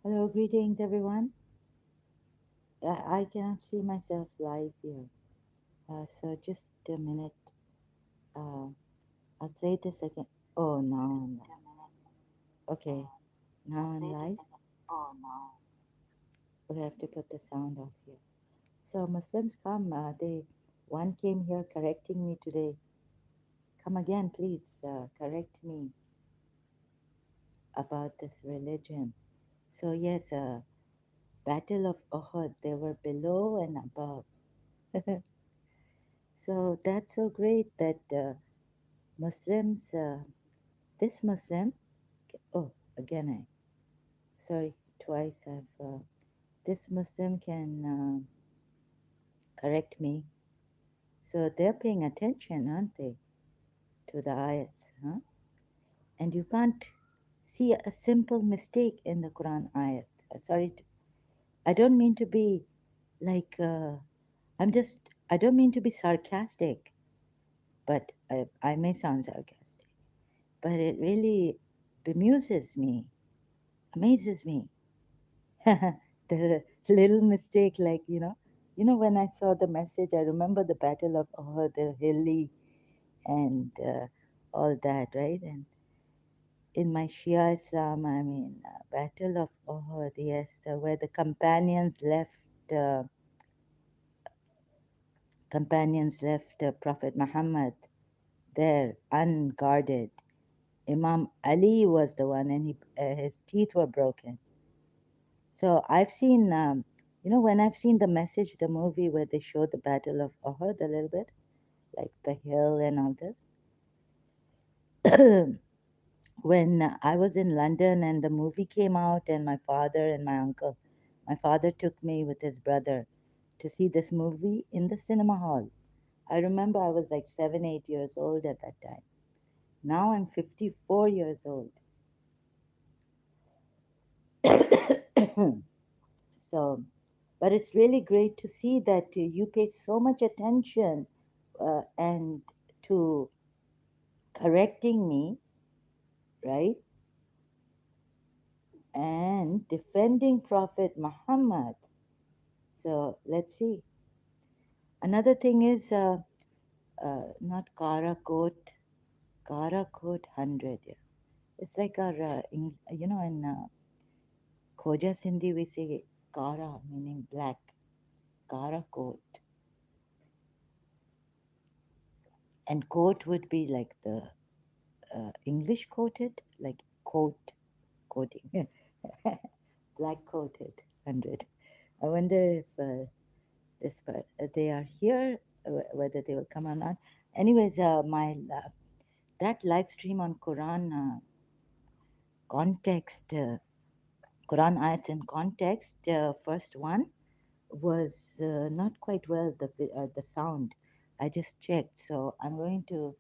Hello, greetings everyone. I cannot see myself live here, so just a minute. Uh, I'll play this again. Oh, now I'm live. Okay, now I'm live. We have to put the sound off here. So Muslims come. One came here correcting me today. Come again, please. Correct me about this religion. So yes, Battle of Uhud. They were below and above. So that's so great that Muslims, this Muslim, oh, again, sorry, twice this Muslim can correct me. So they're paying attention, aren't they, to the ayats, huh? And you can't see a simple mistake in the Quran ayat. Sorry, I don't mean to be like, I don't mean to be sarcastic, but I may sound sarcastic, but it really bemuses me, amazes me. The little mistake, like, when I saw the message, I remember the Battle of Uhud, the hilly and all that, right? And in my Shia Islam, I mean, Battle of Uhud, yes, where the uh, companions left Prophet Muhammad there unguarded. Imam Ali was the one, and his teeth were broken. So I've seen, when I've seen the message, the movie where they show the Battle of Uhud a little bit, like the hill and all this. When I was in London and the movie came out, and my father took me with his brother to see this movie in the cinema hall. I remember I was like 7, 8 years old at that time. Now I'm 54 years old. So, but it's really great to see that you pay so much attention and to correcting me, right? And defending Prophet Muhammad. So let's see. Another thing is not Kara Coat 100. Yeah. It's like in Khoja Sindhi we say Kara, meaning black. Kara Coat. And coat would be like the English coated, like coating. Black coated 100. I wonder if they are here, whether they will come or not. Anyways, my that live stream on Quran context, Quran ayats in context, first one was not quite well the sound. I just checked, so I'm going to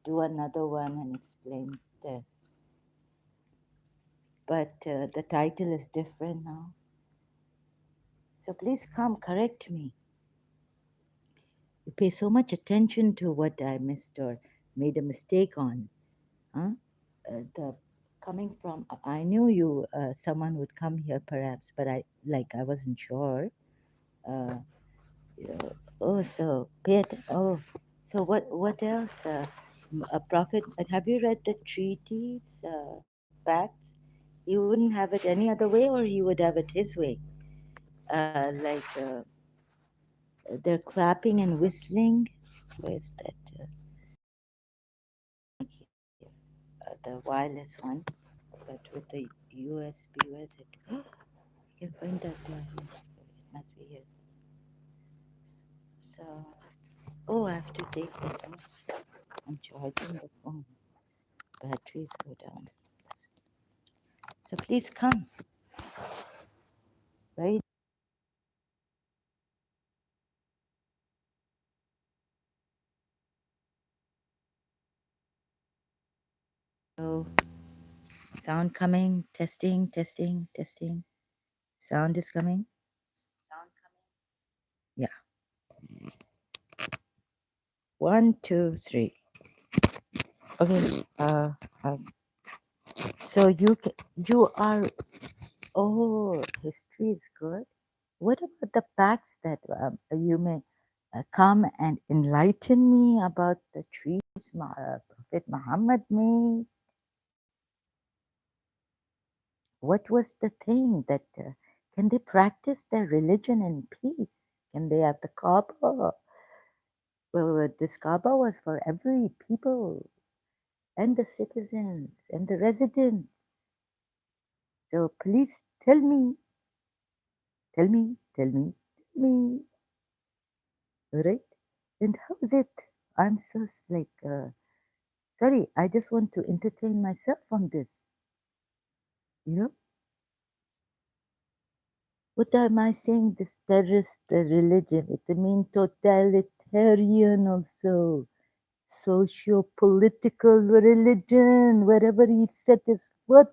do another one and explain this. But the title is different now. So please come correct me. You pay so much attention to what I missed or made a mistake on. Huh? The coming from I knew you someone would come here perhaps, but I wasn't sure. Uh, oh, so pay it. Oh, so what else? A prophet. Have you read the treaties, facts? He wouldn't have it any other way, or he would have it his way. They're clapping and whistling. Where's that? Here, the wireless one, but with the USB. Where's it? I can find that one. It must be here. So, oh, I have to take the phone. I'm charging the phone. Batteries go down. So please come. Right? So, sound coming. Testing, testing, testing. Sound is coming. Yeah. 1, 2, 3. Okay. Uh, so you are Oh, history is good. What about the facts that you may come and enlighten me about the trees Prophet Muhammad made? What was the thing that can they practice their religion in peace? Can they have the Kaaba? Well, this Kaaba was for every people and the citizens and the residents. So please tell me, tell me, tell me, tell me, right? And how is it? I'm so sorry, I just want to entertain myself on this. You know, what am I saying? This terrorist religion, it means totalitarian also. Socio-political religion, wherever he set his foot,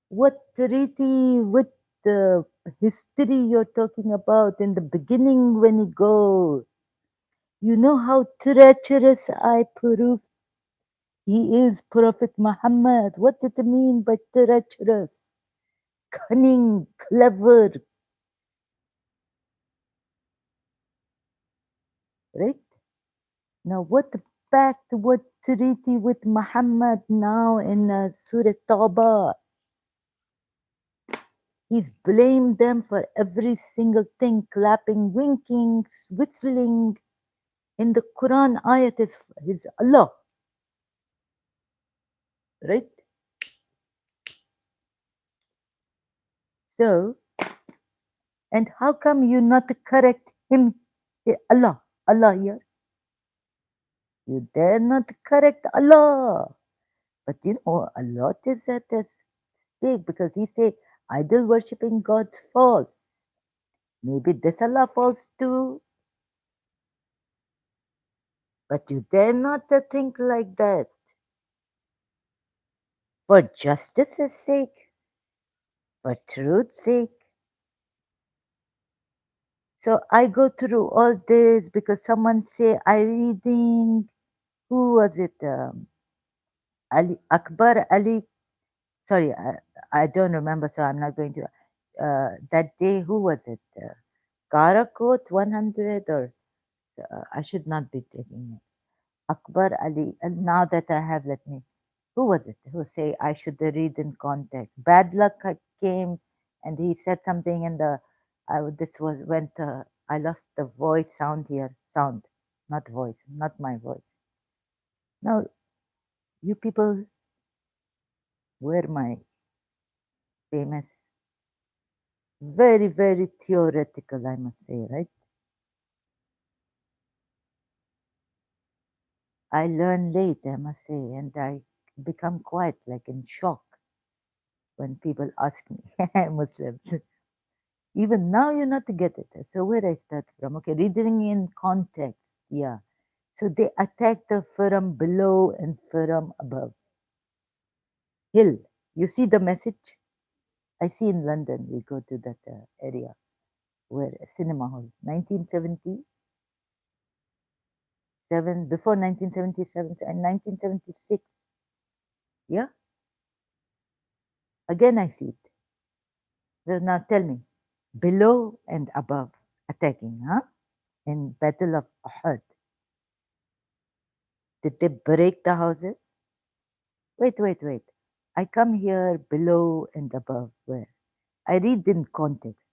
what treaty, what the history you're talking about in the beginning when you go. You know how treacherous I proved he is, Prophet Muhammad. What did it mean by treacherous? Cunning, clever, right? Now, what pact, what treaty with Muhammad now in Surah Tawbah? He's blamed them for every single thing, clapping, winking, whistling. In the Quran ayat is Allah, right? So, and how come you not correct him? Allah, Allah here. You dare not correct Allah. But you know, a lot is at stake because he say idol worshipping God's false. Maybe this Allah false too. But you dare not to think like that. For justice's sake, for truth's sake. So I go through all this because someone say I reading. Who was it? Ali Akbar Ali. Sorry, I don't remember, so I'm not going to. That day, who was it? Karakot 100 or I should not be taking it. Akbar Ali. And now that I have, let me. Who was it? Who say I should read in context? Bad luck came, and he said something, and this was when I lost the voice sound here. Sound, not voice, not my voice. Now, you people were my famous, very, very theoretical, I must say, right? I learn late, I must say, and I become quiet, like in shock when people ask me, Muslims. Even now, you're not to get it. So where I start from? Okay, reading in context. Yeah. So they attack the from below and from above. Hill. You see the message? I see in London. We go to that area where cinema hall. 1977, before 1977 and 1976. Yeah. Again, I see it. So now tell me, below and above attacking, huh? In Battle of Uhud, did they break the houses? Wait, wait, wait. I come here below and above where I read in context.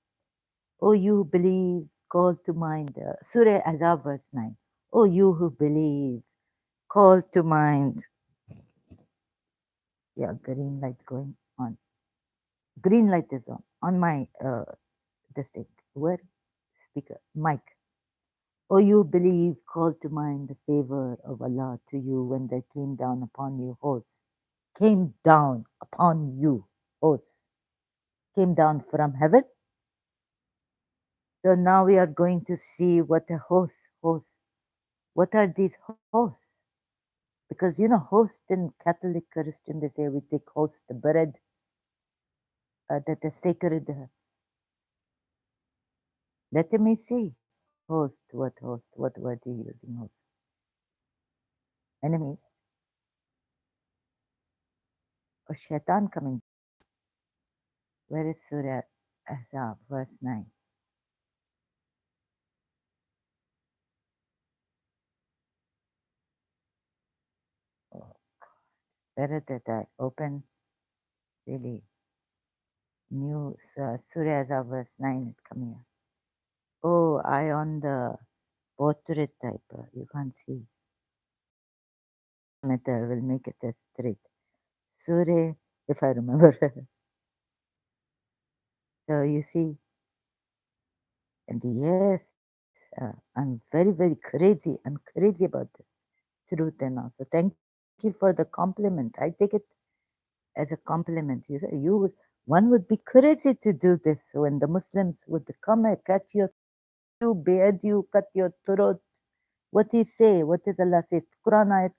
O you who believe, call to mind Surah Azab verse 9. O you who believe, call to mind. Yeah, green light going on. Green light is on my this thing. Where? Speaker. Mic. O you believe, call to mind the favor of Allah to you when there came down upon you hosts. Came down upon you hosts. Came down from heaven. So now we are going to see what a host. What are these hosts? Because you know, host in Catholic Christian, they say we take host the bread that is sacred. Let me see. Host, what host? What word are you using? Host. Enemies or shaitan coming. Where is Surah Ahzab, verse 9? Oh, better that I open really new Surah Ahzab, verse 9. It come here. Oh, I on the portrait type. You can't see. Meter will make it as straight. Surah, if I remember. So you see, and yes, I'm very, very crazy. I'm crazy about this truth and all. So thank you for the compliment. I take it as a compliment. One would be crazy to do this when the Muslims would come and cut your you, behead you, cut your throat. What he say? What does Allah say? Quran ayat.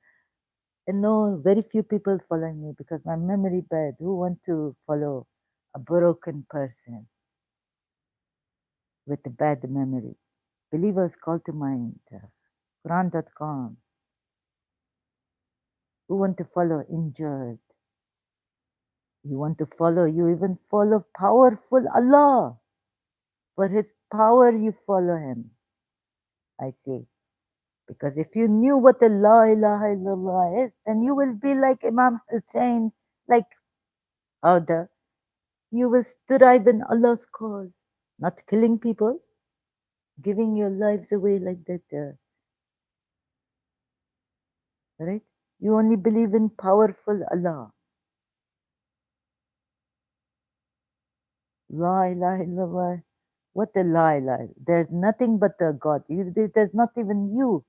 And no, very few people follow me because my memory bad. Who want to follow a broken person with a bad memory? Believers call to mind. Quran.com. Who want to follow injured? You want to follow, you even follow powerful Allah. For His power, you follow Him. I say. Because if you knew what the La ilaha illallah is, then you will be like Imam Hussein, like Auda. You will strive in Allah's cause, not killing people, giving your lives away like that. Right? You only believe in powerful Allah. La ilaha illallah. What a lie, lie. There's nothing but a God. There's not even you.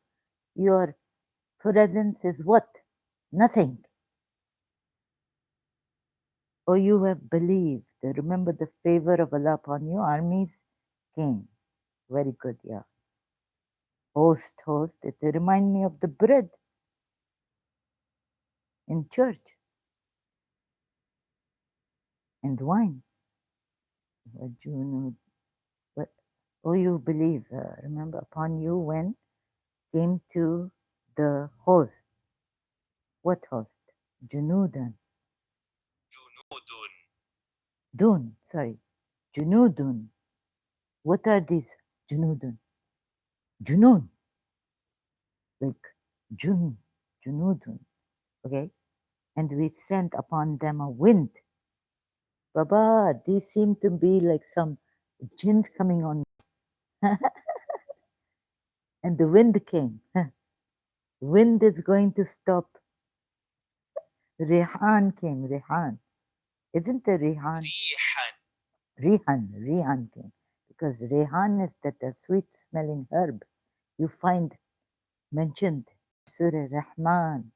Your presence is what? Nothing. Oh, you have believed. Remember the favor of Allah upon you. Armies came. Very good, yeah. Host. It remind me of the bread in church and wine. What you know? What? Oh, you believe. Remember upon you when came to the host. What host? Junudan. Dun. Sorry. Junudun. What are these Junudun? Junun. Like Jun. Junudun. Okay. And we sent upon them a wind. Baba, these seem to be like some jinns coming on. And the wind came. Wind is going to stop. Rehan came. Rehan. Isn't there Rehan? Rehan came. Because Rehan is that a sweet smelling herb you find mentioned Surah Rahman.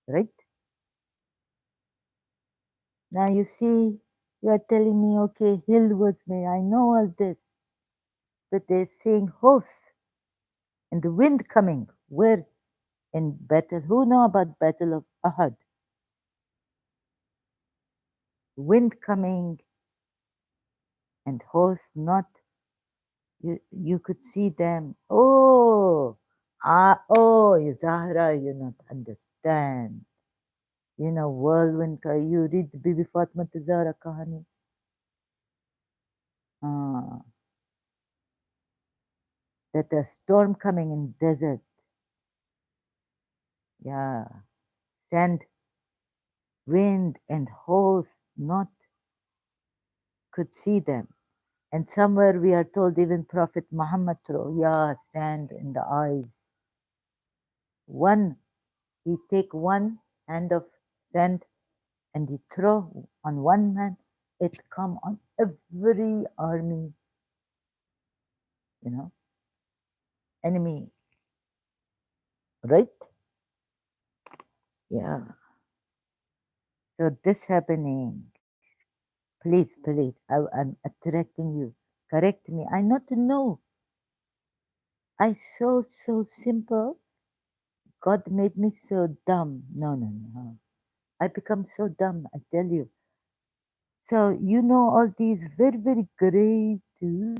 Right? Now you see, you are telling me, okay, hill was made. I know all this. But they're saying hosts and the wind coming. Where in battle? Who know about Battle of Ahad? Wind coming and hosts not. You could see them. You Zahra, you not understand. You know, whirlwind. You read Bibi Fatma Zahra Kahani. Ah, that a storm coming in desert. Yeah, sand, wind, and hosts not could see them. And somewhere we are told even Prophet Muhammad throw, yeah, sand in the eyes. One, he take one hand of sand and he throw on one man, it come on every army, you know, enemy, right? Yeah. So this happening, please, I'm attracting you. Correct me. I not know. I so simple. God made me so dumb. No. I become so dumb, I tell you. So you know all these very great, you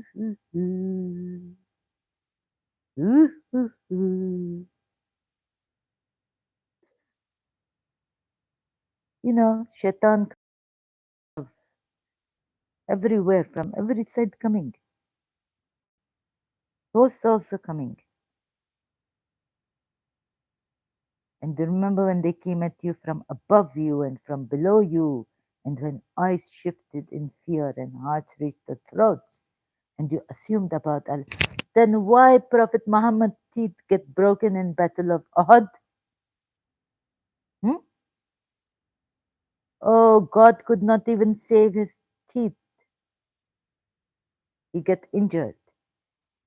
know, Shaitan, everywhere, from every side coming. Hosts also coming. And do you remember when they came at you from above you and from below you, and when eyes shifted in fear and hearts reached the throats, and you assumed about Allah, then why Prophet Muhammad's teeth get broken in Battle of Uhud? Hmm? Oh, God could not even save his teeth. He got injured.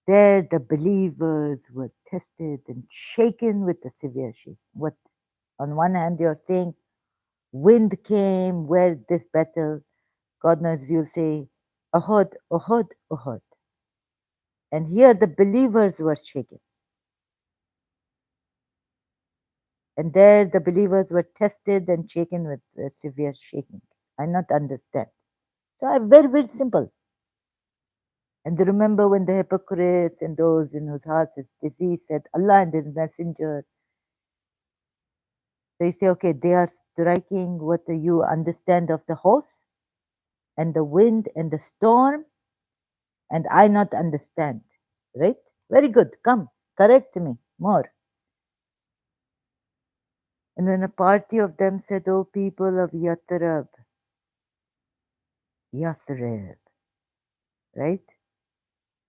There the believers were tested and shaken with a severe shake. What? On one hand, you're saying wind came where this battle, God knows you'll say, Uhud, Uhud, Uhud. And here the believers were shaken. And there the believers were tested and shaken with a severe shaking. I not understand. So I very, very simple. And remember when the hypocrites and those in whose hearts is disease said, Allah and His Messenger, they say, okay, they are striking what you understand of the horse and the wind and the storm, and I not understand. Right? Very good. Come, correct me more. And when a party of them said, O people of Yathrib, Yathrib, right?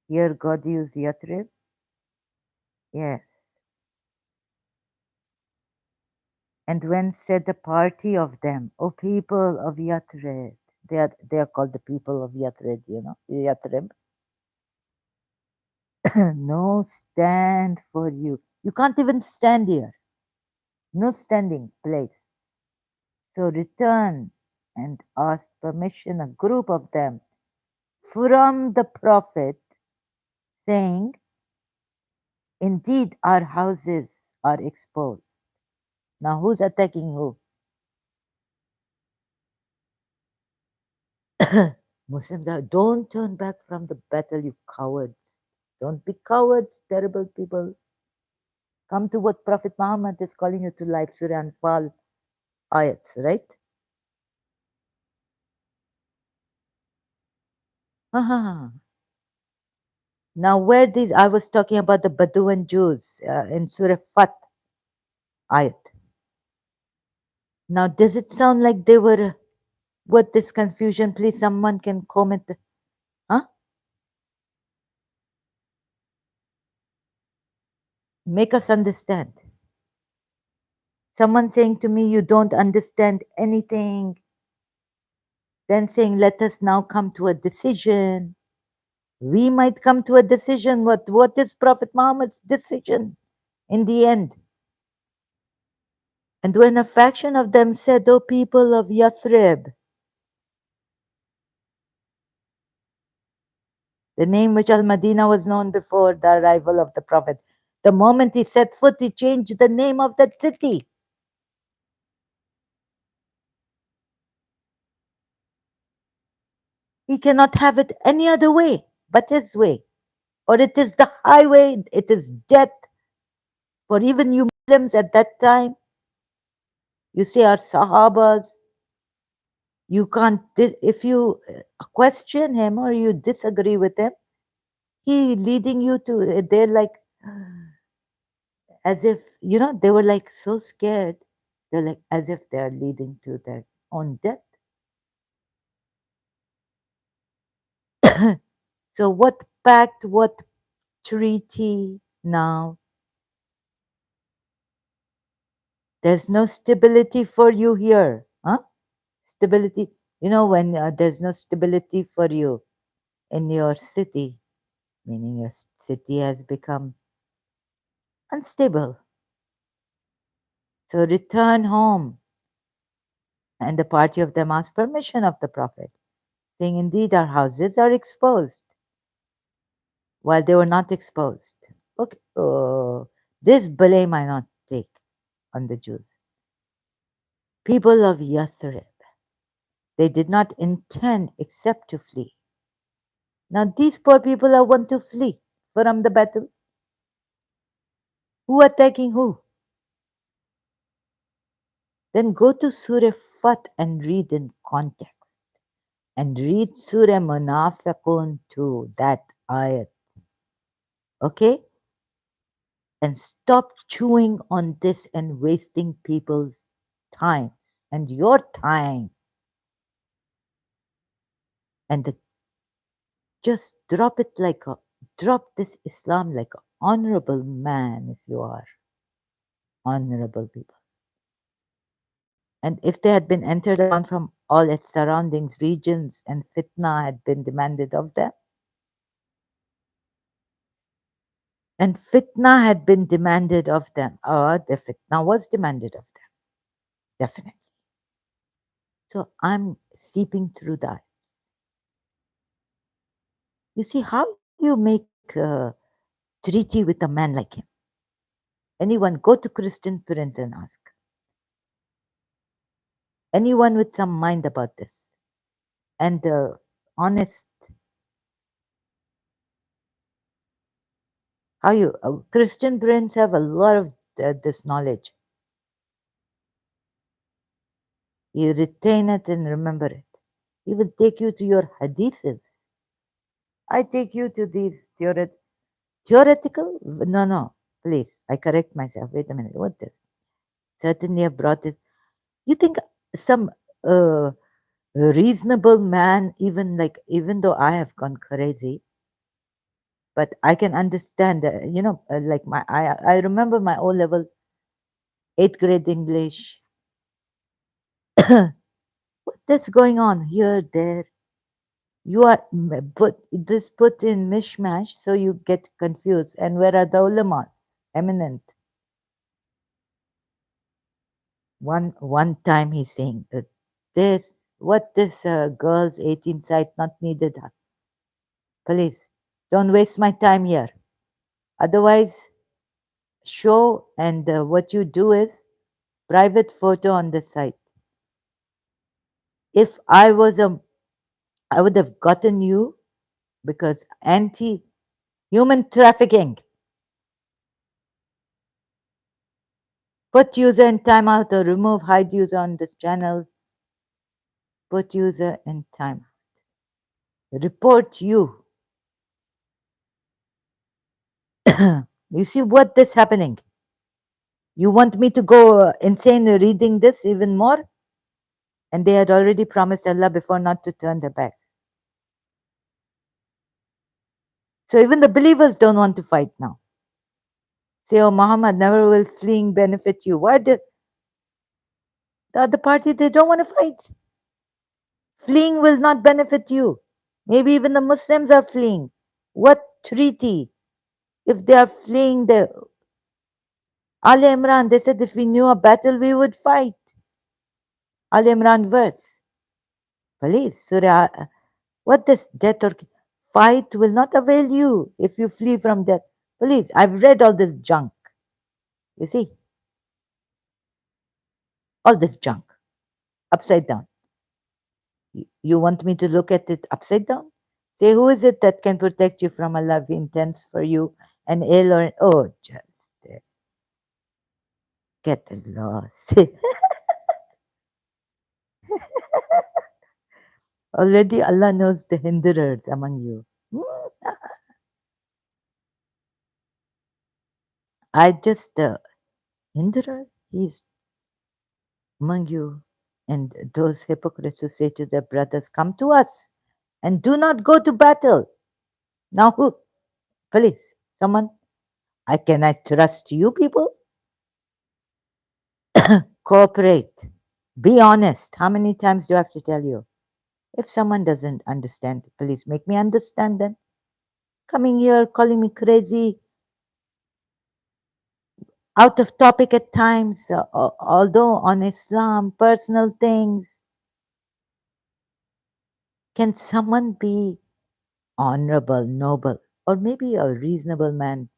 Here God used Yathrib. Yes. And when said the party of them, O people of Yathrib, they are called the people of Yathrib, Yathrib. No stand for you. You can't even stand here. No standing place. So return and ask permission, a group of them, from the Prophet, saying, indeed our houses are exposed. Now who's attacking who? Muslims are, don't turn back from the battle, you cowards. Don't be cowards, terrible people. Come to what Prophet Muhammad is calling you to life, Surah Anfal ayats, right? Ah, now, where these, I was talking about the Bedouin Jews in Surah Fat ayat. Now, does it sound like they were, what this confusion? Please, someone can comment. Huh? Make us understand. Someone saying to me, you don't understand anything. Then saying, let us now come to a decision. We might come to a decision. What is Prophet Muhammad's decision in the end? And when a faction of them said, O people of Yathrib, the name which Al Madinah was known before the arrival of the Prophet, the moment he set foot, he changed the name of that city. He cannot have it any other way but his way. Or it is the highway, it is death for even you Muslims at that time. You say our Sahabas, you can't, if you question him or you disagree with him, he leading you to, they're like, as if, they were like so scared. They're like, as if they're leading to their own death. So, what pact, what treaty now? There's no stability for you here. Huh? Stability. When there's no stability for you in your city, meaning your city has become unstable. So return home. And the party of them asked permission of the Prophet, saying, indeed, our houses are exposed, while they were not exposed. Okay, this blame I not take on the Jews. People of Yathrib, they did not intend except to flee. Now these poor people are want to flee from the battle. Who attacking who? Then go to Surah Fat and read in context. and read Surah Munafiqun to that ayat, okay? And stop chewing on this and wasting people's times and your time, and just drop this Islam like an honorable man if you are honorable people. And if they had been entered upon from all its surroundings, regions, and fitna had been demanded of them, and fitna had been demanded of them, or the fitna was demanded of them, definitely. So I'm seeping through that. You see how you make a treaty with a man like him. Anyone, go to Christian parents and ask. Anyone with some mind about this and honest, how you Christian brains have a lot of this knowledge. You retain it and remember it. He will take you to your hadiths. I take you to these theoretical. No, no, please. I correct myself. Wait a minute. What this? Certainly, I brought it. You think some uh, reasonable man, even though I have gone crazy, but I can understand. Like I remember my O level, eighth grade English. What's going on here, there? You are put in mishmash, so you get confused. And where are the ulamas? Eminent. One time he's saying that this girl's 18 site not needed. Please don't waste my time here. Otherwise, show and what you do is private photo on the site. If I would have gotten you because anti human trafficking. Put user in timeout or remove hide user on this channel. Put user in timeout. Report you. You see what this happening? You want me to go insane reading this even more? And they had already promised Allah before not to turn their backs. So even the believers don't want to fight now. Say, oh, Muhammad, never will fleeing benefit you. Why did the other party, they don't want to fight? Fleeing will not benefit you. Maybe even the Muslims are fleeing. What treaty? If they are fleeing the Ali Imran, they said if we knew a battle, we would fight. Ali Imran verse. Please, Surah, what does death or fight will not avail you if you flee from death. Please, I've read all this junk. You see, all this junk, upside down. You want me to look at it upside down? Say, who is it that can protect you from Allah if He intends for you an ill or just get lost. Already Allah knows the hinderers among you. I just hinderer, he's among you, and those hypocrites who say to their brothers, "Come to us, and do not go to battle." Now, who? Please, someone. Can I trust you, people? Cooperate. Be honest. How many times do I have to tell you? If someone doesn't understand, please make me understand. Then coming here, calling me crazy, out of topic at times, although on Islam, personal things. Can someone be honorable, noble, or maybe a reasonable man?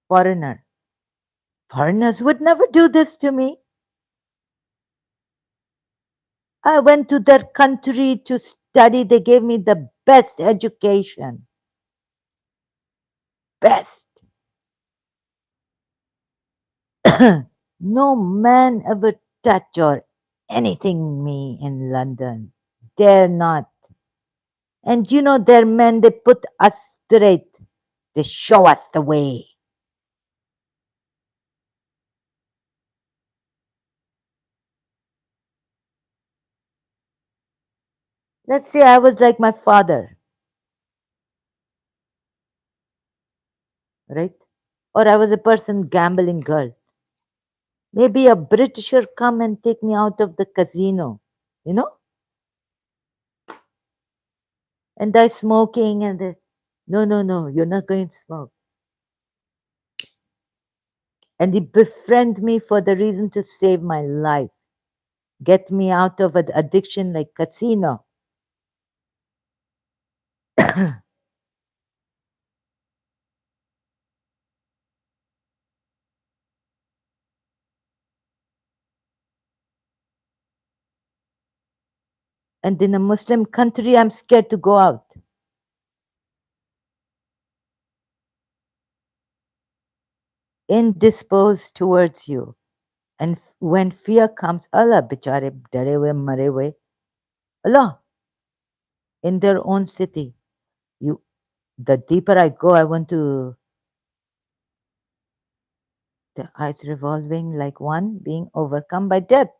Foreigner. Foreigners would never do this to me. I went to their country to study. They gave me the best education. Best. No man ever touched or anything me in London. dare not. And you know, their men, they put us straight. They show us the way. Let's say I was like my father, right? Or I was a person gambling girl. Maybe a Britisher come and take me out of the casino, you know, and I smoking and no, no, no, you're not going to smoke. And he befriend me for the reason to save my life, get me out of an addiction like casino. And in a Muslim country, I'm scared to go out, indisposed towards you. And when fear comes, Allah, bichare, dare hue, mare hue, Allah, in their own city. You, the deeper I go, I want to, the eyes revolving like one being overcome by death.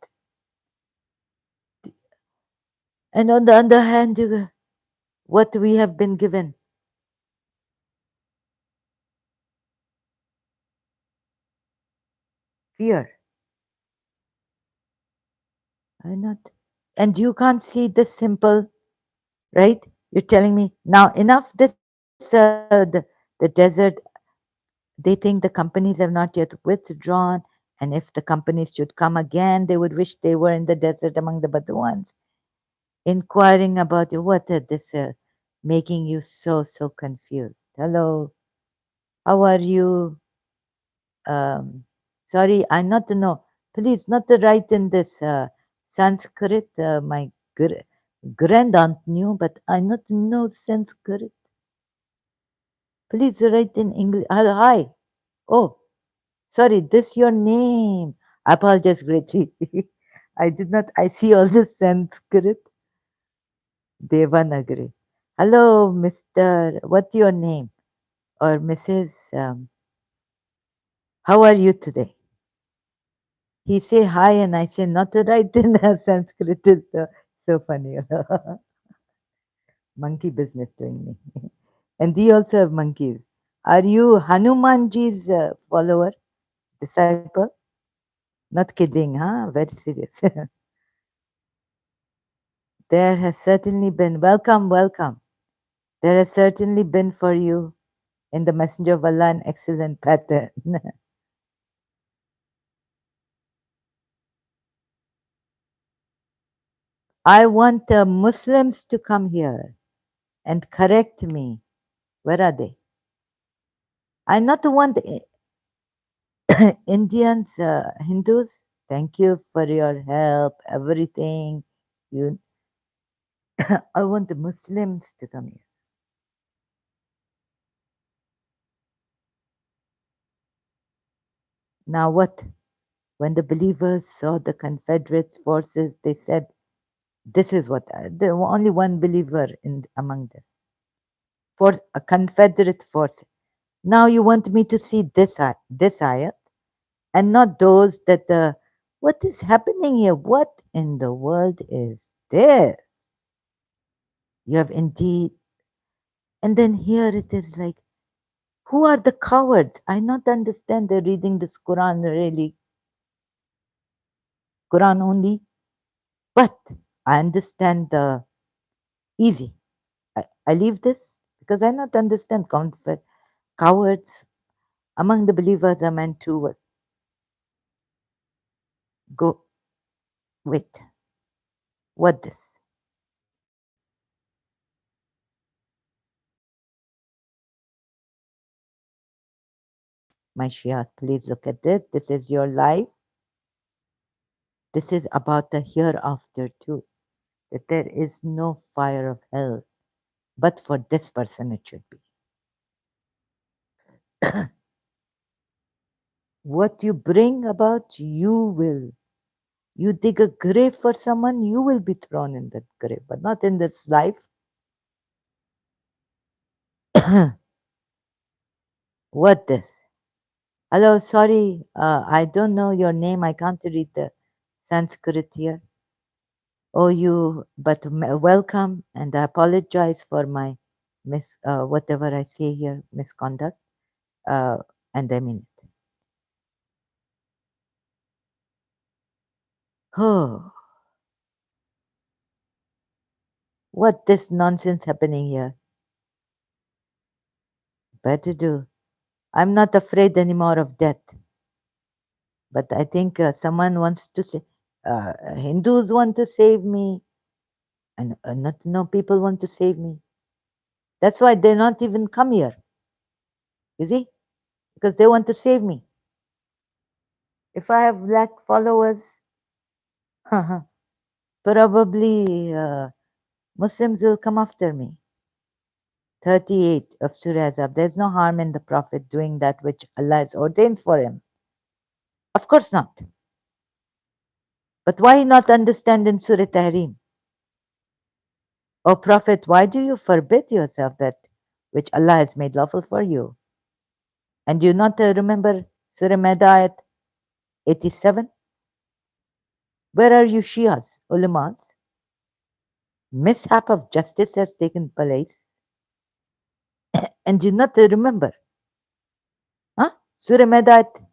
And on the other hand, what we have been given, fear. I not, and you can't see the simple, right? You're telling me now enough. The desert. They think the companies have not yet withdrawn, and if the companies should come again, they would wish they were in the desert among the Badawans, inquiring about you. What is this making you so confused? Hello, how are you? Um, Sorry, I not to know. Please, not to write in this Sanskrit. My grand aunt knew, but I not know Sanskrit. Please write in English. Hi. Oh, sorry, this your name. I apologize greatly. I did not. I see all the Sanskrit. Devanagari. Hello, Mister. What's your name? Or Mrs. How are you today? He say hi, and I say not to write in Sanskrit. It's so funny. Monkey business doing me. And they also have monkeys. Are you Hanumanji's follower, disciple? Not kidding, huh? Very serious. There has certainly been, welcome. There has certainly been for you in the Messenger of Allah an excellent pattern. I want Muslims to come here and correct me. Where are they? I not want Indians, Hindus. Thank you for your help, everything. You, I want the Muslims to come here. Now what? When the believers saw the Confederates' forces, they said, "This is what." There were only one believer in among this for a Confederate force. Now you want me to see this ayat and not those that the what is happening here? What in the world is this? You have indeed, and then here it is like, who are the cowards? I not understand. They're reading this Quran really, Quran only, but I understand the easy. I leave this because I not understand cowards among the believers are meant to go. Wait, what this? My Shias, please look at this. This is your life. This is about the hereafter too. That there is no fire of hell, but for this person it should be. What you bring about, you will. You dig a grave for someone, you will be thrown in that grave, but not in this life. What this? Hello, sorry, I don't know your name. I can't read the Sanskrit here. Oh, you, but welcome, and I apologize for my whatever I say here, misconduct. Uh, and I mean it. Oh, what this nonsense happening here? Better do. I'm not afraid anymore of death, but I think someone wants to say, Hindus want to save me, and not no people want to save me. That's why they not even come here. You see, because they want to save me. If I have lakh followers, probably Muslims will come after me. 38 of Surah Azab. There's no harm in the Prophet doing that which Allah has ordained for him. Of course not. But why not understand in Surah Tahrim? O Prophet, why do you forbid yourself that which Allah has made lawful for you? And do you not remember Surah Maida ayat 87? Where are you Shias, ulamas? Mishap of justice has taken place. And do you not remember? Huh? Surah Maida ayat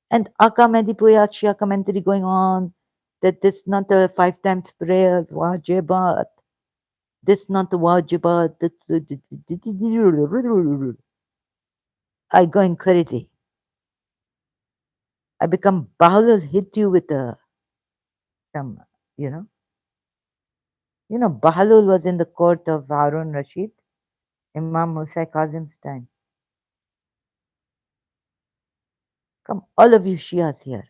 and Aka Medipuya Shia commentary going on that this not a 5 times prayers, wajibat. This not a wajibat. I going crazy. I become Bahulul hit you with some, you know. Bahlul was in the court of Harun Rashid, Imam Musa Kazim's time. Come, all of you Shias here.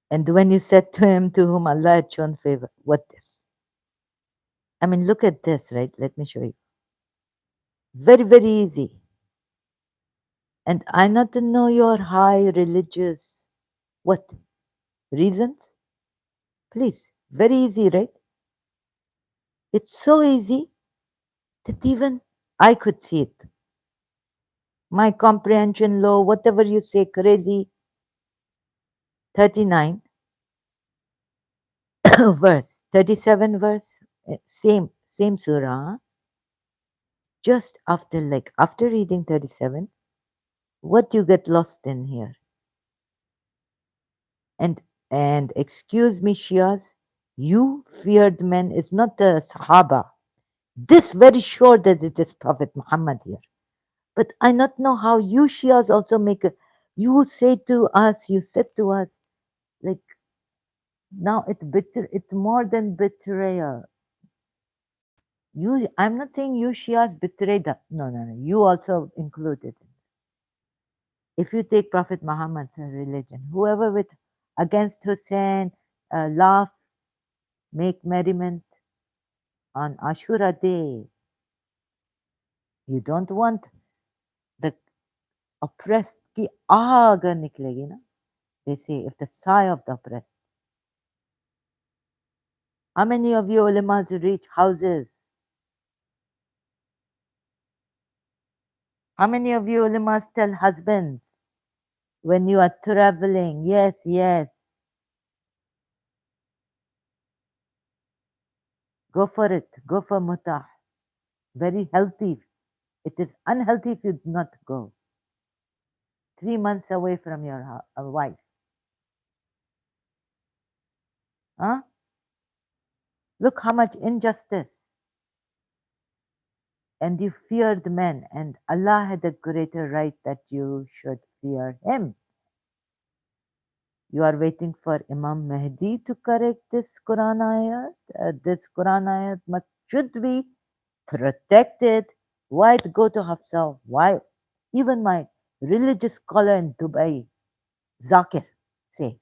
And when you said to him to whom Allah had shown favor, what this? I mean, look at this, right? Let me show you. Very, very easy. And I not to know your high religious what reasons? Please, very easy, right? It's so easy that even I could see it. My comprehension low, whatever you say, crazy. 39 verse, 37 verse, same surah. Just after after reading 37, what you get lost in here? And excuse me, Shias, you feared men is not the Sahaba. This very sure that it is Prophet Muhammad here. But I not know how you Shias also make a you say to us, you said to us, like now it's more than betrayal. I'm not saying you Shias betrayed us. No, no, no. You also included. If you take Prophet Muhammad's religion, whoever with against Hussein, laugh, make merriment on Ashura day, you don't want the oppressed ki aag agar niklegi na. They say if the sigh of the oppressed. How many of you ulamas reach houses? How many of you ulamas tell husbands when you are traveling? Yes, yes. Go for it. Go for mutah. Very healthy. It is unhealthy if you do not go. 3 months away from your wife. Huh? Look how much injustice. And you feared men, and Allah had a greater right that you should fear Him. You are waiting for Imam Mahdi to correct this Quran ayat. This Quran ayat should be protected. Why to go to Hafsa? Why? Even my religious scholar in Dubai, Zakir, say,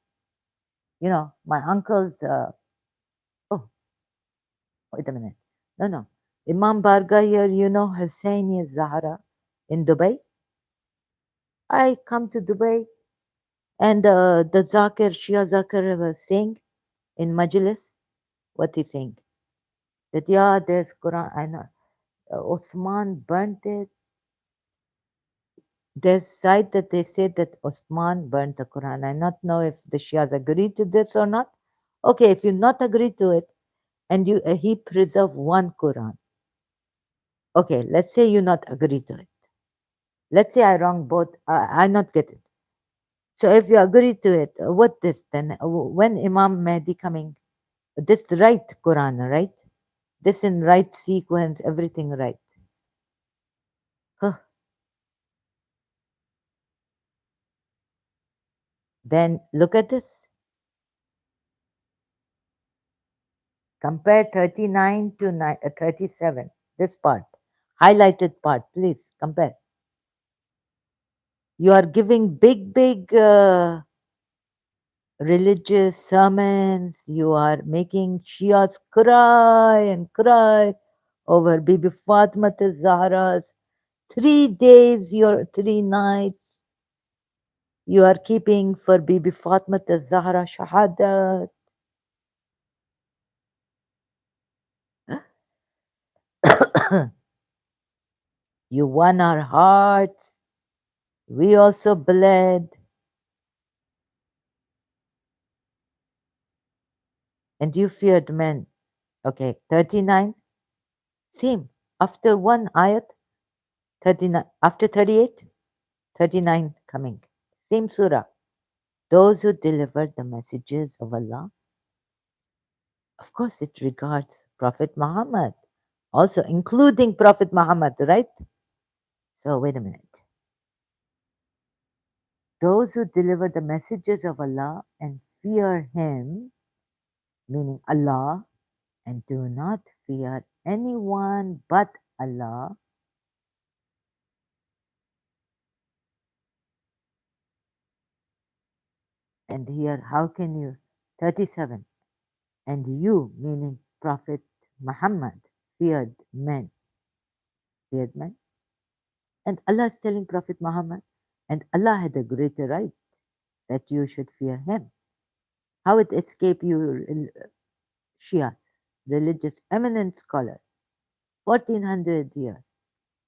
my uncle's, oh, wait a minute. No, no. Imam Barga here, Hussein Zahra in Dubai. I come to Dubai And the Zakir, Shia Zakir was saying in Majlis, what he's saying, that yeah, there's Quran, I know, Osman burnt it. There's side that they say that Osman burnt the Quran. I not know if the Shias agree to this or not. Okay, if you not agree to it, and you he preserve one Quran. Okay, let's say you not agree to it. Let's say I wrong both. I not get it. So if you agree to it, what this then? When Imam Mahdi coming, this the right Quran, right? This in right sequence, everything right. Huh. Then look at this. Compare 39 to 37. This part, highlighted part, please compare. You are giving big religious sermons. You are making Shias cry and cry over Bibi Fatima Zahra's 3 days, your 3 nights. You are keeping for Bibi Fatima Zahra Shahadat. You won our hearts. We also bled. And you feared men. Okay, 39. Same. After one ayat, 39. After 38, 39 coming. Same surah. Those who delivered the messages of Allah, of course, it regards Prophet Muhammad, also including Prophet Muhammad, right? So, wait a minute. Those who deliver the messages of Allah and fear Him, meaning Allah, and do not fear anyone but Allah, and here, how can you? 37. And you, meaning Prophet Muhammad, feared men. Feared men. And Allah is telling Prophet Muhammad, and Allah had a greater right that you should fear him. How it escape you, Shias, religious eminent scholars, 1400 years.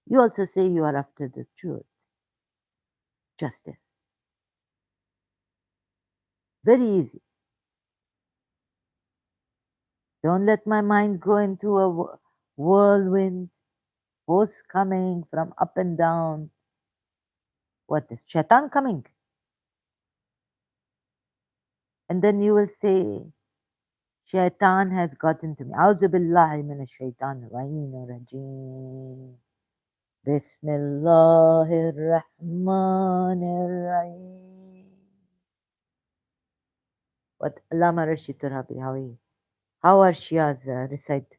You also say you are after the truth, justice. Very easy. Don't let my mind go into a whirlwind, force coming from up and down. What is shaitan coming? And then you will say, shaitan has gotten to me. A'udhu billahi minash shaitan rajim. Bismillahir Rahmanir Rahim. What Allama Rashid Turabi, how are Shias recite?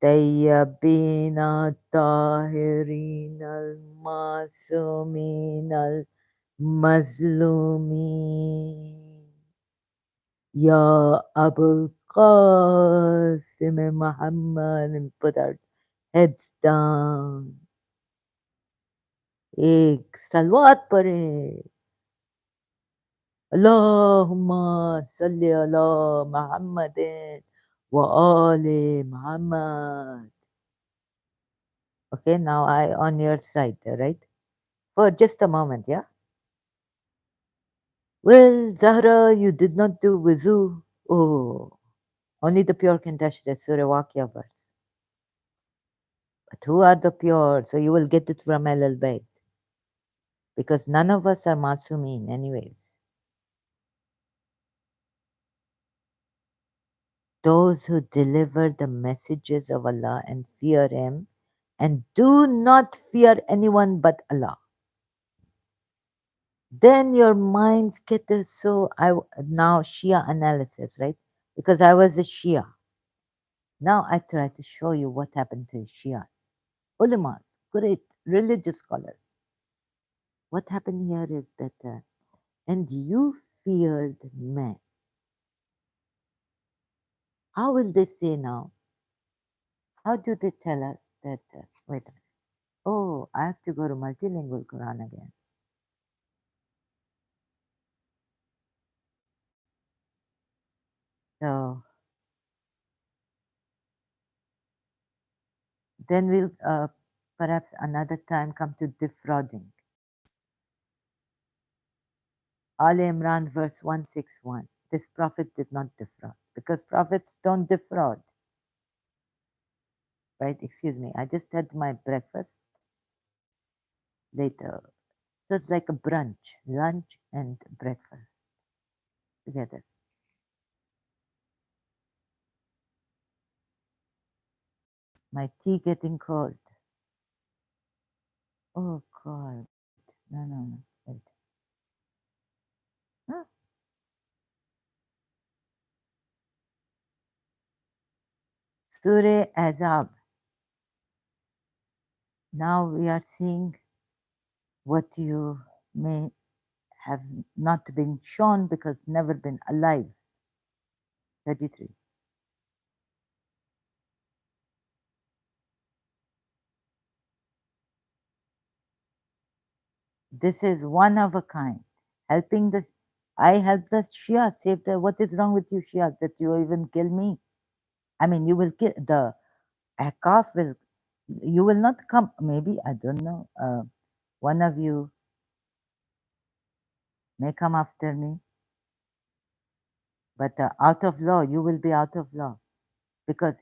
Tayyabin al-Tahirin al-Masumin al-Mazlumin. Ya Abul Qasim Muhammad, and put our heads down. एक सलवात पढ़े अल्लाहुम्मा सल्ली अला मुहम्मदिन व आले Muhammad. Okay, now I on your side, right? For just a moment, yeah? Well, Zahra, you did not do wuzu. Oh, only the pure can touch the Surah Waqia verse. But who are the pure? So you will get it from Al Bayt. Because none of us are Masumin, anyways. Those who deliver the messages of Allah and fear Him, and do not fear anyone but Allah. Then your minds get this. So now Shia analysis, right? Because I was a Shia. Now I try to show you what happened to Shias, ulamas, great religious scholars. What happened here is that, and you feared men. How will they say now? How do they tell us that? Wait a minute. Oh, I have to go to multilingual Quran again. So then we'll perhaps another time come to defrauding. Al Imran verse 161. This prophet did not defraud because prophets don't defraud, right? Excuse me. I just had my breakfast later. So it's like a brunch, lunch and breakfast together. My tea getting cold. Oh God. No, no, no. Wait. Huh? Surah Azab. Now we are seeing what you may have not been shown because never been alive. 33. This is one of a kind. Helping the I help the Shia save the what is wrong with you, Shia, that you even kill me? I mean you will kill the Akaf will you will not come maybe I don't know. One of you may come after me, but out of law, you will be out of law. Because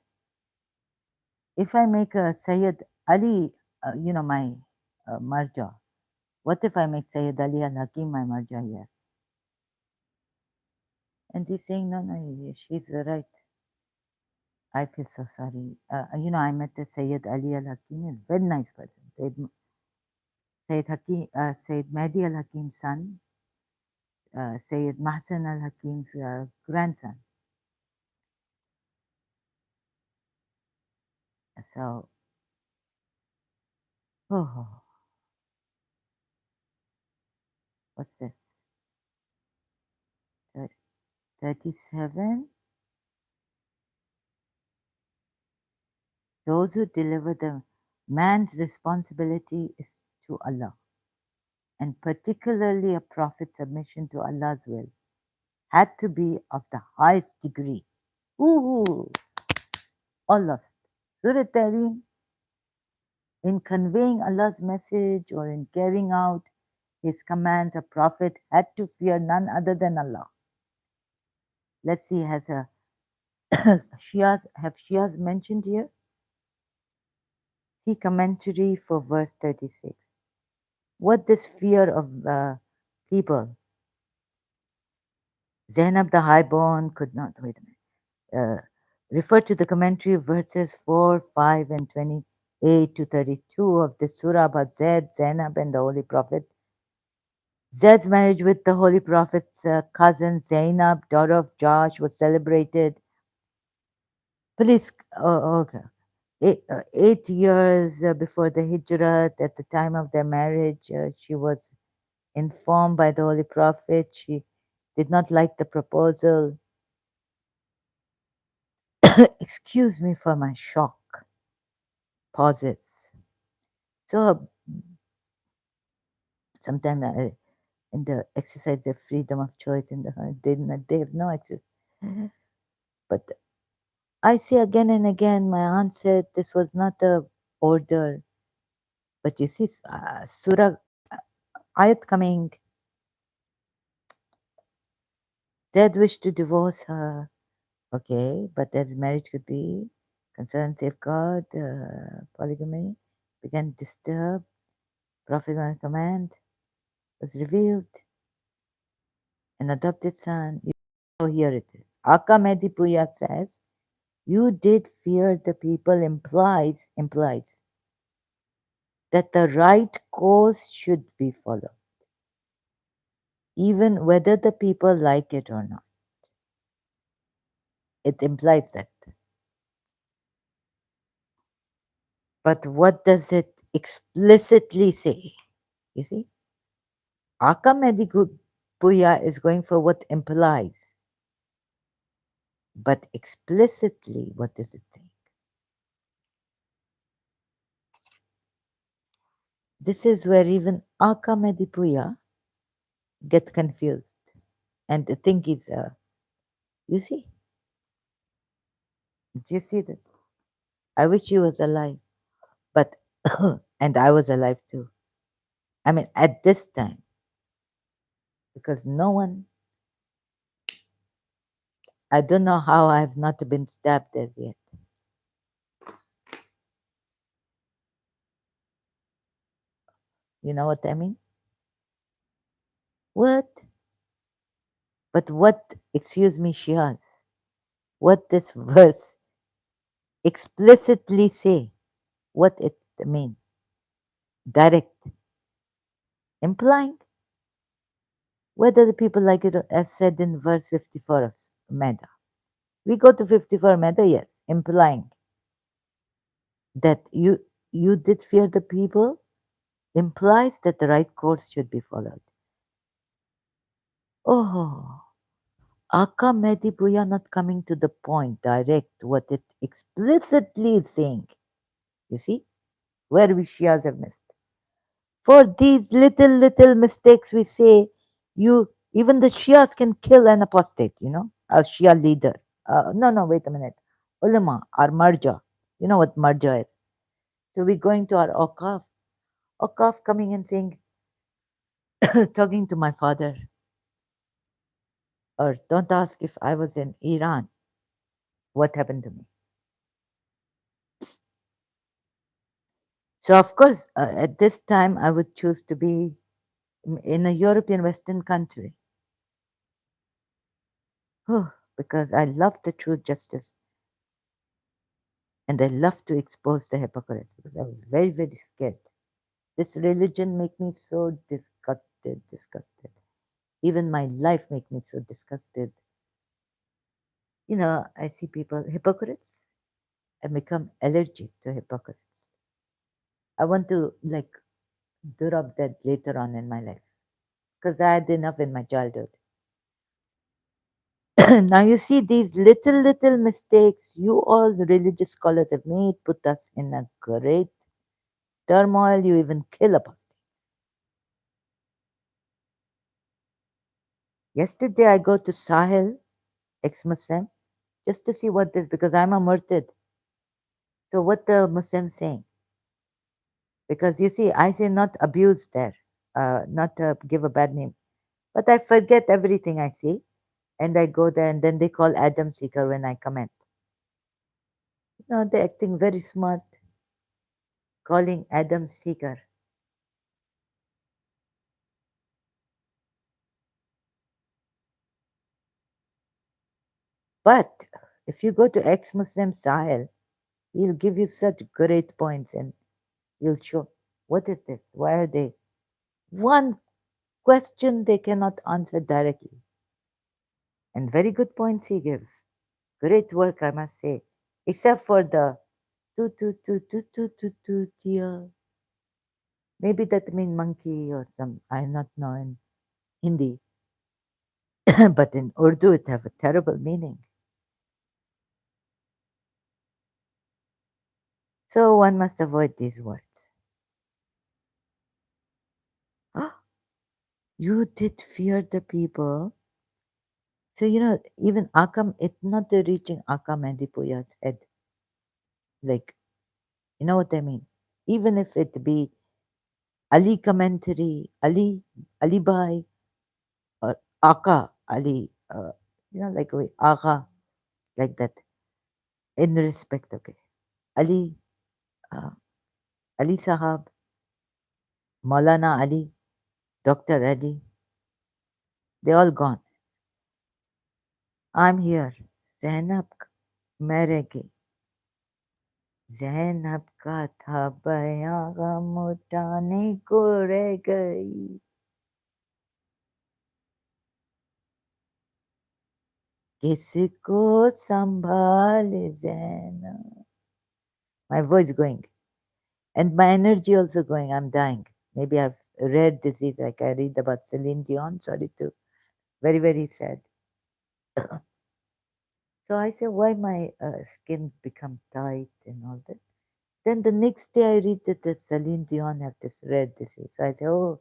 if I make a Sayyid Ali, my marja, what if I make Sayyid Ali al Hakim my marja here? And he's saying, no, no, she's right. I feel so sorry. I met the Sayyid Ali al Hakim, a very nice person. Sayyid Mehdi al Hakim's son, Sayyid Mahsan al Hakim's grandson. So, oh, what's this? 37. Those who deliver the man's responsibility is to Allah, and particularly a prophet's submission to Allah's will had to be of the highest degree. Ooh, Allah. Surah Tahrim, in conveying Allah's message or in carrying out his commands, a prophet had to fear none other than Allah. Let's see, has a Shias mentioned here? See commentary for verse 36. What this fear of people? Zainab the highborn could not, wait a minute, refer to the commentary of verses 4, 5, and 28 to 32 of the surah about Zainab, and the Holy Prophet. Zaid's marriage with the Holy Prophet's cousin Zainab, daughter of Josh, was celebrated. Please, okay. 8 years before the Hijrah, at the time of their marriage, she was informed by the Holy Prophet. She did not like the proposal. Excuse me for my shock. Pauses. So sometimes in the exercise their freedom of choice in the they have no access. But I see again and again my aunt said this was not a order. But you see, Surah ayat coming. Zaid wished to divorce her. Okay, but as marriage could be concerned, safeguard, polygamy began to disturb. Prophet on command was revealed. An adopted son. Oh, here it is. Aka Mehdi Puya says, you did fear the people implies that the right course should be followed, even whether the people like it or not. It implies that. But what does it explicitly say? You see? Aka Mehdi Puya is going for what implies. But explicitly, what does it say? This is where even Aka Mehdi Puya get confused and think he's, you see, Do you see this? I wish he was alive, but and I was alive too. I mean, at this time, because no one, I don't know how I have not been stabbed as yet. You know what I mean? What? But what, excuse me, Shias, what this verse explicitly say, what it mean? Direct, implying whether the people like it as said in verse 54 of Meda. We go to 54 Meda, yes, implying that you did fear the people implies that the right course should be followed. Oh, Aka Medibuya not coming to the point, direct, what it explicitly is saying. You see, where we Shias have missed. For these little mistakes, we say, you even the Shias can kill an apostate, a Shia leader. No, wait a minute. Ulama or marja. You know what marja is. So we're going to our Okaf. Okaf coming and saying, talking to my father, or don't ask if I was in Iran, what happened to me. So, of course, at this time, I would choose to be in a European Western country. Because I love the truth, justice, and I love to expose the hypocrites because I was very scared. This religion make me so disgusted. Even my life make me so disgusted. I see people, hypocrites, I become allergic to hypocrites. I want to like drop that later on in my life because I had enough in my childhood. Now you see these little mistakes you all the religious scholars have made put us in a great turmoil. You even kill apostates. Yesterday I go to Sahel, ex-Muslim, just to see what this because I'm a murtad. So what the Muslim saying? Because you see, I say not abuse there, not give a bad name, but I forget everything I see, and I go there, and then they call Adam Seeker when I comment. They're acting very smart, calling Adam Seeker. But if you go to ex-Muslim Sahel, he'll give you such great points and he'll show what is this? Why are they? One question they cannot answer directly. And very good points he gives. Great work, I must say. Except for the tu dear. Maybe that mean monkey or some, I not know in Hindi. But in Urdu it have a terrible meaning. So one must avoid these words. You did fear the people. So, even Akam, it's not the reaching Akam and Dipuya's head. Like, you know what I mean? Even if it be Ali commentary, Ali Bhai, or Aka, Ali, like way, Aga, like that, in respect, okay. Ali, uh, Ali Sahab, Maulana Ali, Dr. Ali, they all gone. I'm here. Zainab, Merege. Zainab का था बयां गम उठाने को रह गई किसको संभाले Zainab. My voice going and my energy also going. I'm dying. Maybe I've read disease like I read about Celine Dion. Sorry to very sad. So I say why my skin become tight and all that. Then the next day I read that the Celine Dion have this red disease. So I say, oh,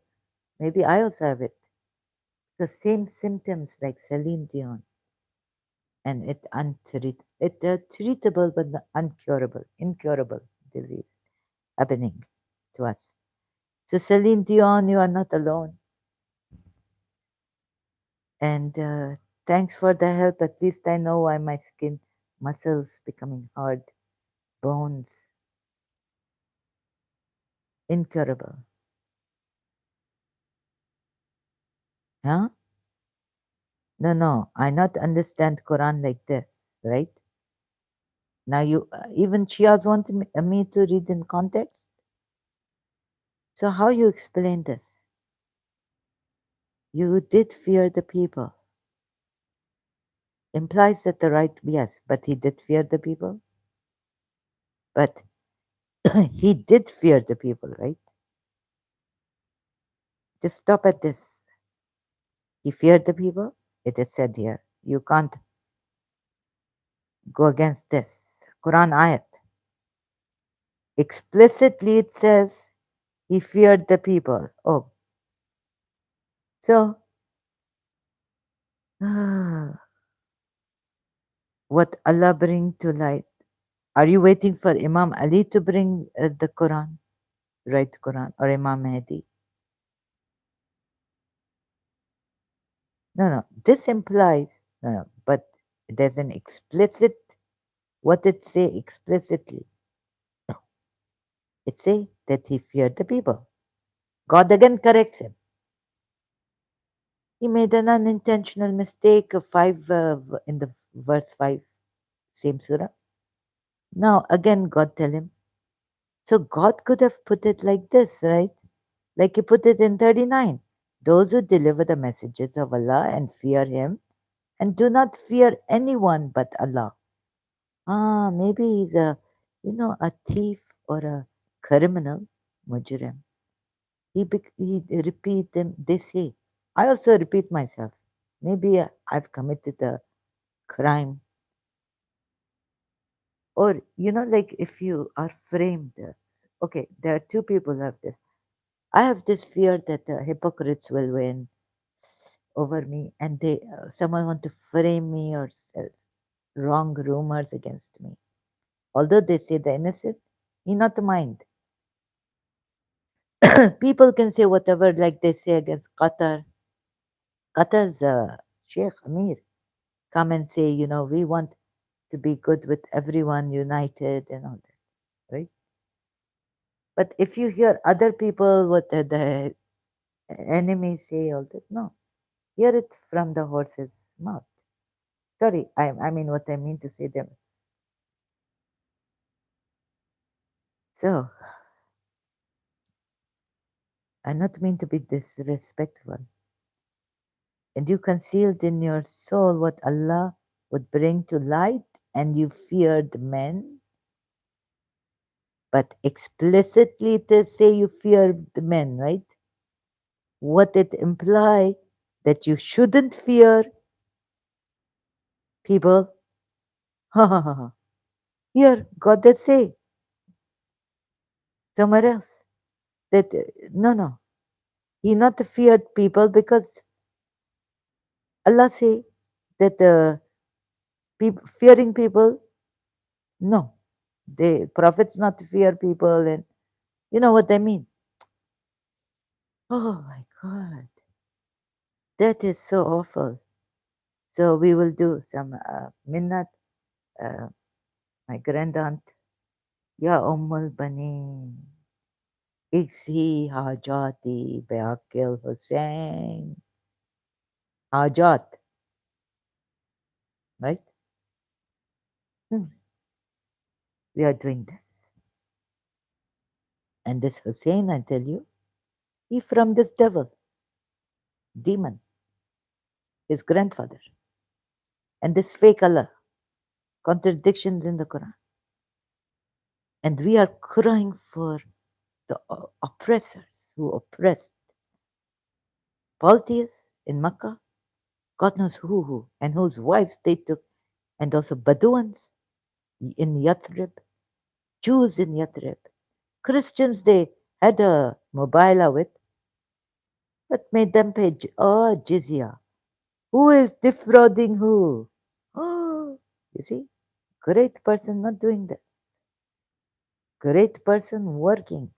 maybe I also have it. The same symptoms like Celine Dion, and it untreat It's a treatable but not uncurable, incurable disease happening to us. So, Celine Dion, you are not alone. And thanks for the help. At least I know why my skin, muscles becoming hard, bones, incurable. Huh? No, no, I not understand Quran like this, right? Now you even Shias want me to read in context. So how you explain this? You did fear the people. Implies that the right, yes, but he did fear the people. But he did fear the people, right? Just stop at this. He feared the people. It is said here. You can't go against this. Quran ayat. Explicitly it says he feared the people. Oh, so what Allah bring to light? Are you waiting for Imam Ali to bring the Quran, write Quran, or Imam Mahdi? No, no. This implies no, no. But there's an explicit. What it say explicitly? No, it say that he feared the people. God again corrects him. He made an unintentional mistake of in the verse 5, same surah. Now again God tell him. So God could have put it like this, right? Like he put it in 39. Those who deliver the messages of Allah and fear him and do not fear anyone but Allah. Ah, maybe he's a thief or a criminal, mujrim. He repeat them. They say, I also repeat myself. Maybe I've committed a crime, or like if you are framed. Okay, there are two people who have this. I have this fear that the hypocrites will win over me, and someone want to frame me or sell wrong rumors against me. Although they say the innocent, he not mind. People can say whatever, like they say against Qatar. Qatar's Sheikh Amir come and say, we want to be good with everyone, united, and all this, right? But if you hear other people, what the enemies say, all that, no, hear it from the horse's mouth. Sorry, I mean what I mean to say them. So I not mean to be disrespectful. And you concealed in your soul what Allah would bring to light, and you feared men, but explicitly to say you feared the men, right? What it imply that you shouldn't fear people. Ha ha ha ha. Here, God does say somewhere else that no, no, He not feared people because Allah say that fearing people, no, the prophets not fear people, and you know what I mean. Oh my God, that is so awful. So we will do some minnat. Uh, my grandaunt, Ya Ummul Banin, Iksi Hajati Beakil Hussein. Hajat, right? Hmm. We are doing this. And this Hussein, I tell you, he from this devil, demon, his grandfather, and this fake Allah, contradictions in the Quran. And we are crying for the oppressors who oppressed polytheists in Makkah, God knows who, and whose wives they took, and also Bedouins in Yathrib, Jews in Yathrib, Christians they had a mobile with, but made them pay jizya. Who is defrauding who? Oh, you see? Great person not doing this. Great person working,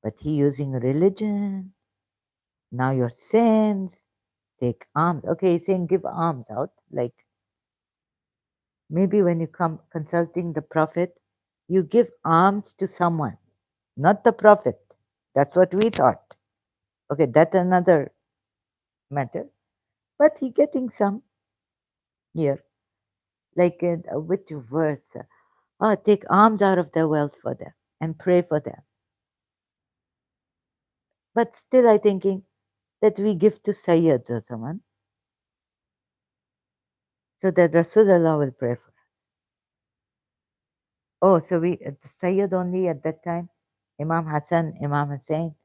but he using religion. Now your sins, take alms. Okay, he's saying give alms out. Like maybe when you come consulting the prophet, you give alms to someone, not the prophet. That's what we thought. Okay, that's another matter. But he getting some here. Like which verse? Oh, take alms out of their wealth for them and pray for them. But still, I thinking that we give to Sayyids or someone so that Rasulullah will pray for us. Oh, so we the Sayyid only at that time, Imam Hassan, Imam Hussein,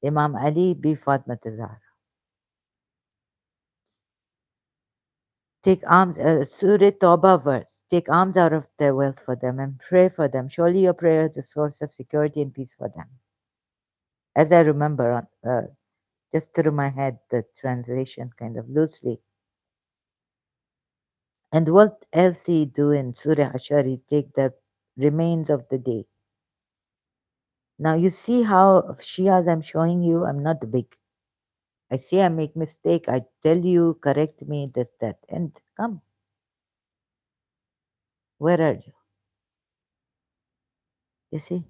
Imam Ali, be Fatma Zahra. Take alms, Surah Tawbah verse. Take alms out of their wealth for them and pray for them. Surely your prayer is a source of security and peace for them. As I remember, just through my head, the translation kind of loosely. And what else he do in Surah Hashar? He take the remains of the day. Now you see how Shias I'm showing you, I'm not big. I say I make mistake, I tell you, correct me, this, that, and come. Where are you? You see?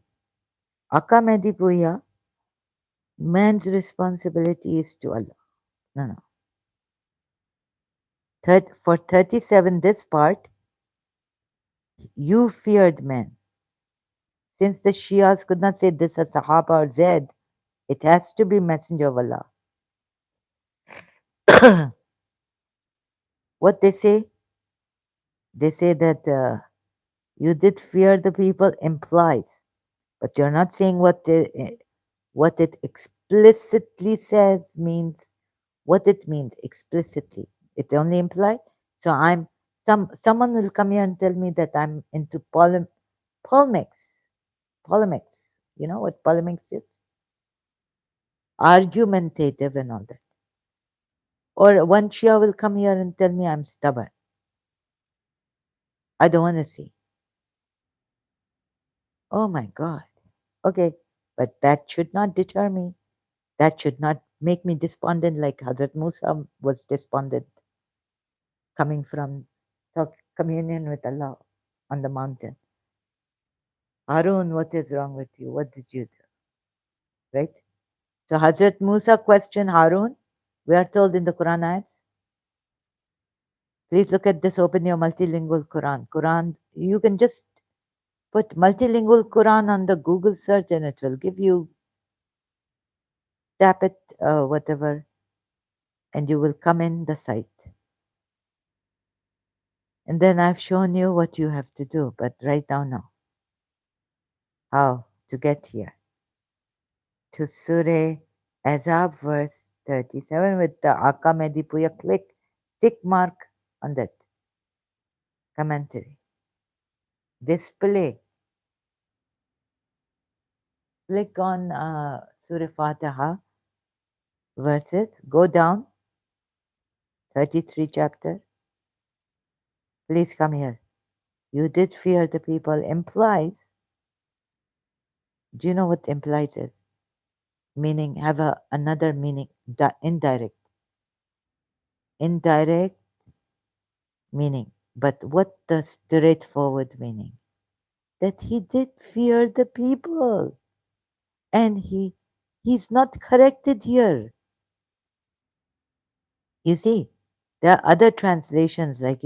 Akka Medipuya, man's responsibility is to Allah. No, no. For 37, this part, you feared men. Since the Shias could not say this as Sahaba or Zaid, it has to be Messenger of Allah. What they say? They say that you did fear the people implies, but you're not saying what it explicitly says means what it means explicitly. It only implies. So someone will come here and tell me that I'm into polemics. Polemics. You know what polemics is? Argumentative and all that. Or one Shia will come here and tell me I'm stubborn. I don't want to see. Oh my God. Okay, but that should not deter me. That should not make me despondent like Hazrat Musa was despondent coming from communion with Allah on the mountain. Harun, what is wrong with you? What did you do? Right? So Hazrat Musa questioned Harun. We are told in the Quran ayats. Please look at this, open your multilingual Quran. Quran, you can just put multilingual Quran on the Google search and it will give you, tap it, whatever, and you will come in the site. And then I've shown you what you have to do, but right now, how to get here to Surah Azab verse 37 with the Akka Medipuya tick mark on that commentary. Display. Click on Surah Fatiha verses. Go down 33 chapter. Please come here. You did fear the people implies. Do you know what implies is? Meaning have another meaning, indirect. Indirect meaning. But what the straightforward meaning? That he did fear the people. And he's not corrected here. You see, there are other translations like,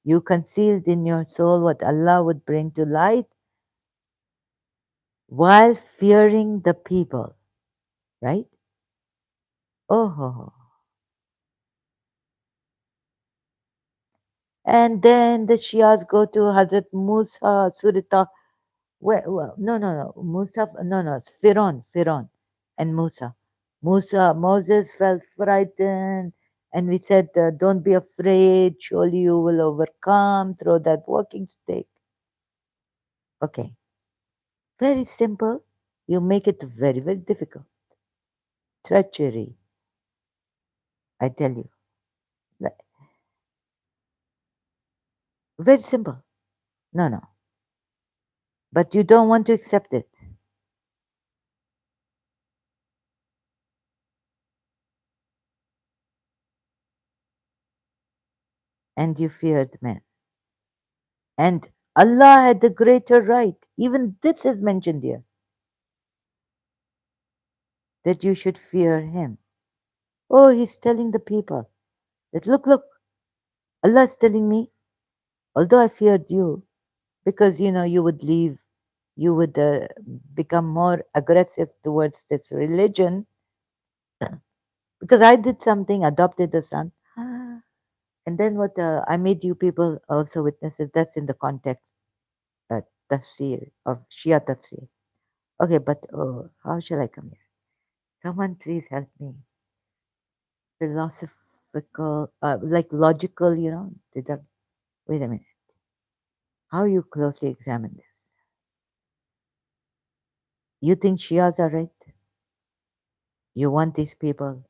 you concealed in your soul what Allah would bring to light while fearing the people, right? Oh, ho, ho. And then the Shias go to Hazrat Musa, Surita. Well, no. Musa, no, it's Firon, and Musa. Moses felt frightened, and we said, don't be afraid, surely you will overcome, throw that walking stick. Okay, very simple. You make it very, very difficult. Treachery, I tell you. Very simple. No, no. But you don't want to accept it. And you feared men. And Allah had the greater right. Even this is mentioned here that you should fear Him. Oh, He's telling the people that look, look, Allah is telling me, although I feared you, because you would leave, you would become more aggressive towards this religion, because I did something, adopted a son. And then what I made you people also witnesses. That's in the context, tafsir of Shia tafsir. Okay, but how shall I come here? Someone please help me. Philosophical, like logical, wait a minute. How you closely examine this? You think Shias are right? You want these people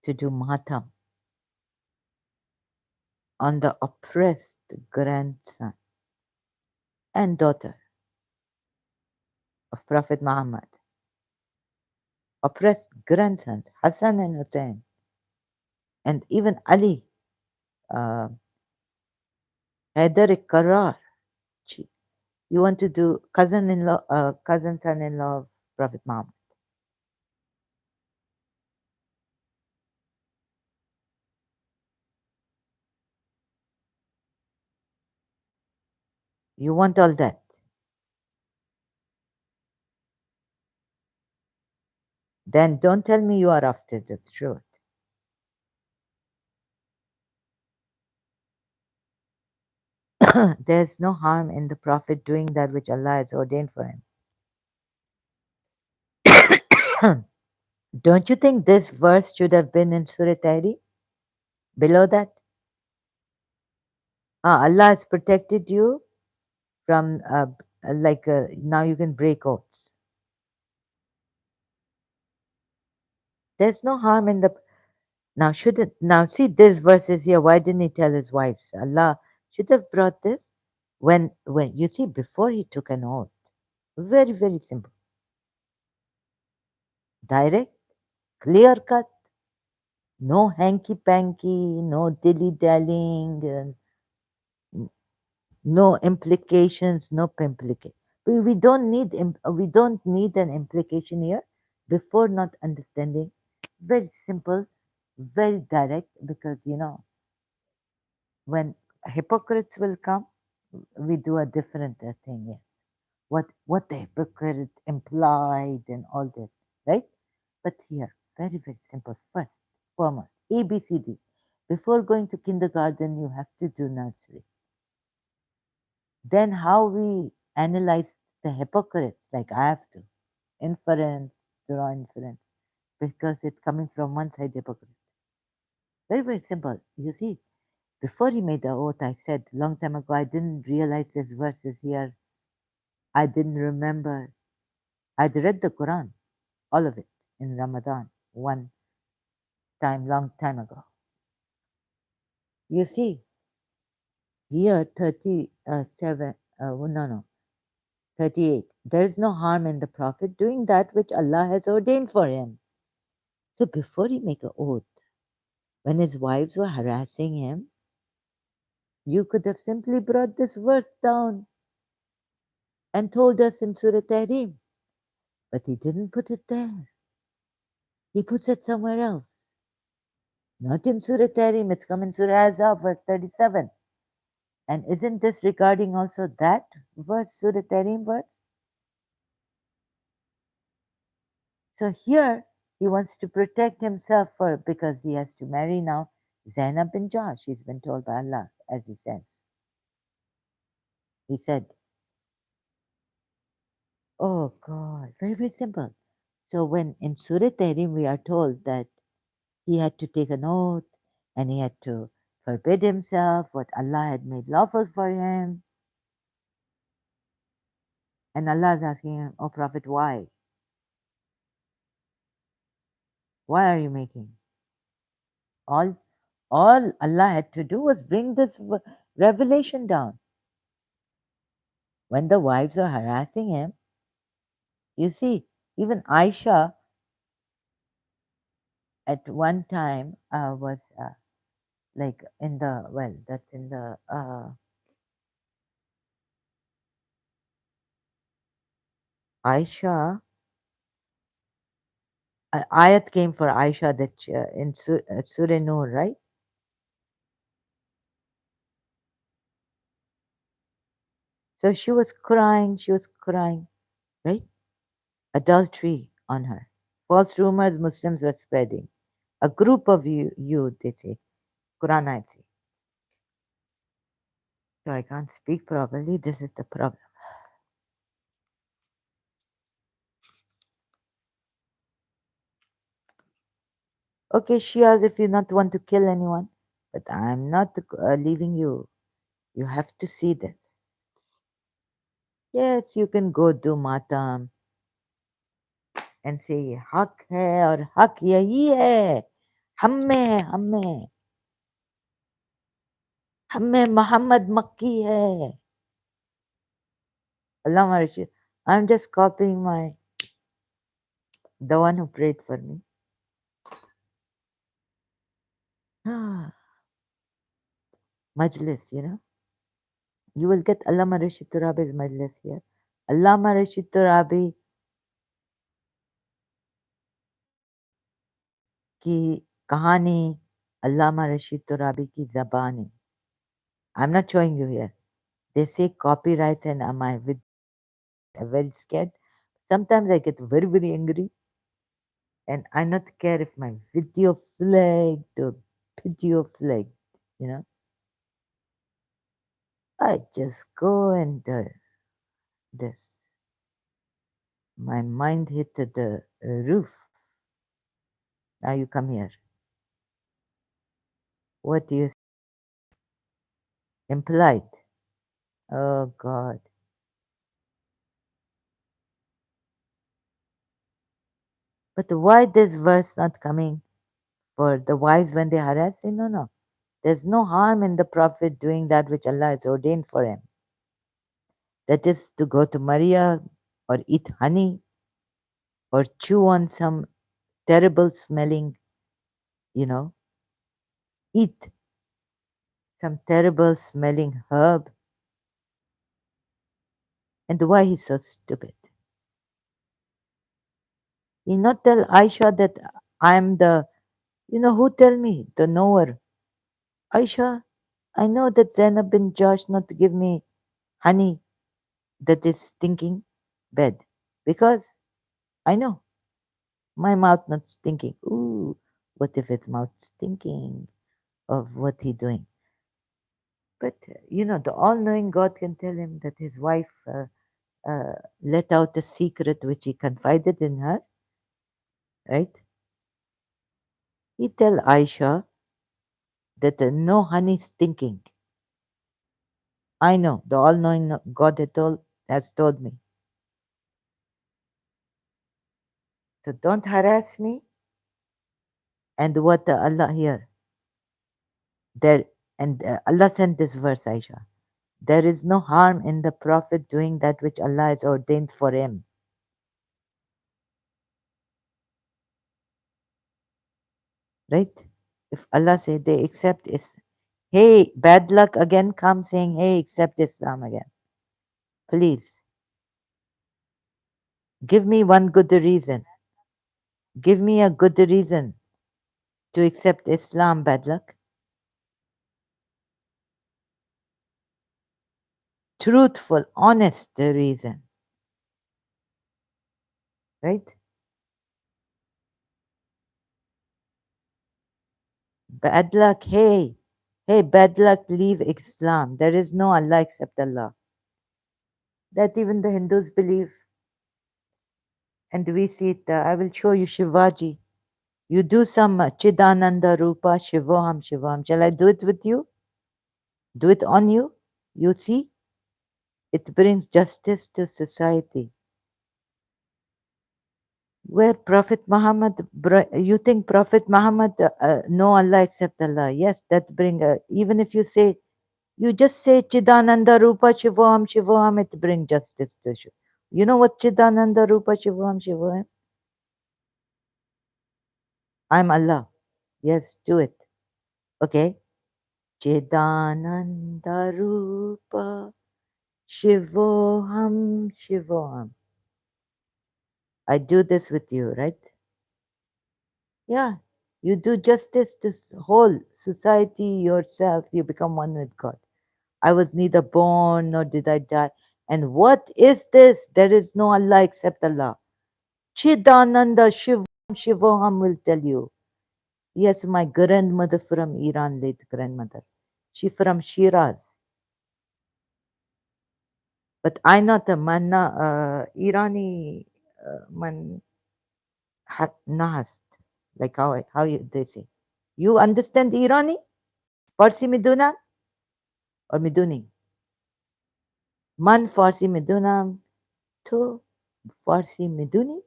to do matam on the oppressed grandson and daughter of Prophet Muhammad, oppressed grandsons, Hassan and Hussein, and even Ali, uh, Haider Karar. You want to do cousin-in-law, cousin son-in-law of Prophet Muhammad. You want all that. Then don't tell me you are after the truth. There's no harm in the Prophet doing that which Allah has ordained for him. Don't you think this verse should have been in Surah Tahri? Below that? Allah has protected you from, now you can break oaths. There's no harm in the. Now, shouldn't. Now, see, this verse is here. Why didn't he tell his wives? Allah should have brought this when you see, before he took an oath. Very, very simple. Direct, clear cut, no hanky panky, no dilly dallying, no implications, no implication. We don't need an implication here before not understanding. Very simple, very direct, because when hypocrites will come, we do a different thing. Yes, what the hypocrite implied and all this, right? But here, very, very simple. First, foremost, ABCD. Before going to kindergarten, you have to do nursery. Then, how we analyze the hypocrites, like I have to, inference, draw inference, because it's coming from one side hypocrite. Very, very simple. You see, before he made the oath, I said long time ago, I didn't realize this verse is here. I didn't remember. I'd read the Quran, all of it, in Ramadan, one time, long time ago. You see, here 37, no, 38. There is no harm in the Prophet doing that which Allah has ordained for him. So before he make an oath, when his wives were harassing him, you could have simply brought this verse down and told us in Surah Tahrim. But he didn't put it there. He puts it somewhere else. Not in Surah Tahrim, it's come in Surah Azab, verse 37. And isn't this regarding also that verse, Surah Tahrim verse? So here he wants to protect himself because he has to marry now Zainab bin Jahsh. He's been told by Allah, as he says. He said, "Oh God, very very simple." So when in Surah Tahrim we are told that he had to take an oath and he had to forbid himself what Allah had made lawful for him, and Allah is asking him, "Oh Prophet, why? Why are you making all?" All Allah had to do was bring this revelation down. When the wives are harassing him, you see, even Aisha at one time was like in the, well, that's in the Aisha, ayat came for Aisha that in Surah Nur, right? So she was crying, right? Adultery on her. False rumors Muslims were spreading. A group of you they say, Quran ayat. So I can't speak properly. This is the problem. Okay, Shias, if you not want to kill anyone, but I'm not leaving you. You have to see this. Yes, you can go do matam and say ये हक है और हक यही है हम में हम में हम में मोहम्मद मक्की है. Allah Rashid. I'm just copying my the one who prayed for me. Ah, Majlis, you know. You will get Allama Rashid Turabi's Majlis here. Allama Rashid Turabi की कहानी अल्लामा रशीद तुराबी की ज़बानी. I'm not showing you here. They say copyrights and am I with very scared. Sometimes I get very, very angry and I not care if my video flagged or video flagged, you know. I just go and this. My mind hit the roof. Now you come here. What do you impolite? Oh God. But why this verse not coming for the wives when they harass? Say, no, no. There's no harm in the Prophet doing that which Allah has ordained for him. That is to go to Maria or eat honey or chew on some terrible smelling, you know, eat some terrible smelling herb. And why he's so stupid? He not tell Aisha that I'm the, you know, who tell me? The knower. Aisha, I know that Zainab bin Josh not to give me honey that is stinking bad because I know my mouth not stinking. Ooh, what if its mouth stinking of what he doing? But you know, the all-knowing God can tell him that his wife let out a secret which he confided in her, right? He tell Aisha that no honey stinking. I know the all-knowing God has told me. So don't harass me. And what Allah here there and Allah sent this verse, Aisha. There is no harm in the Prophet doing that which Allah has ordained for him. Right? If Allah say they accept is hey, bad luck again come saying, hey, accept Islam again. Please. Give me one good reason. Give me a good reason to accept Islam, bad luck. Truthful, honest reason. Right? Bad luck, hey. Hey, bad luck, leave Islam. There is no Allah except Allah. That even the Hindus believe. And we see it. I will show you Shivaji. You do some Chidananda Rupa Shivoham Shivam. Shall I do it with you? Do it on you? You see? It brings justice to society. Where Prophet Muhammad, you think Prophet Muhammad, no Allah except Allah. Yes, that bring, even if you say You just say Chidananda Rupa Shivoham Shivoham, it brings justice to you. You know what Chidananda Rupa Shivoham Shivoham? I'm Allah. Yes, do it. Okay. Chidananda Rupa Shivoham Shivoham. I do this with you, right? Yeah. You do justice to whole society, yourself. You become one with God. I was neither born nor did I die. And what is this? There is no Allah except Allah. Chidananda Shivam Shivoham will tell you. Yes, my grandmother from Iran, late grandmother. She from Shiraz. But I not a manna Irani man nahast. Like how they say. You understand Irani? Farsi miduna or miduni? Man Farsi miduna to Farsi miduni.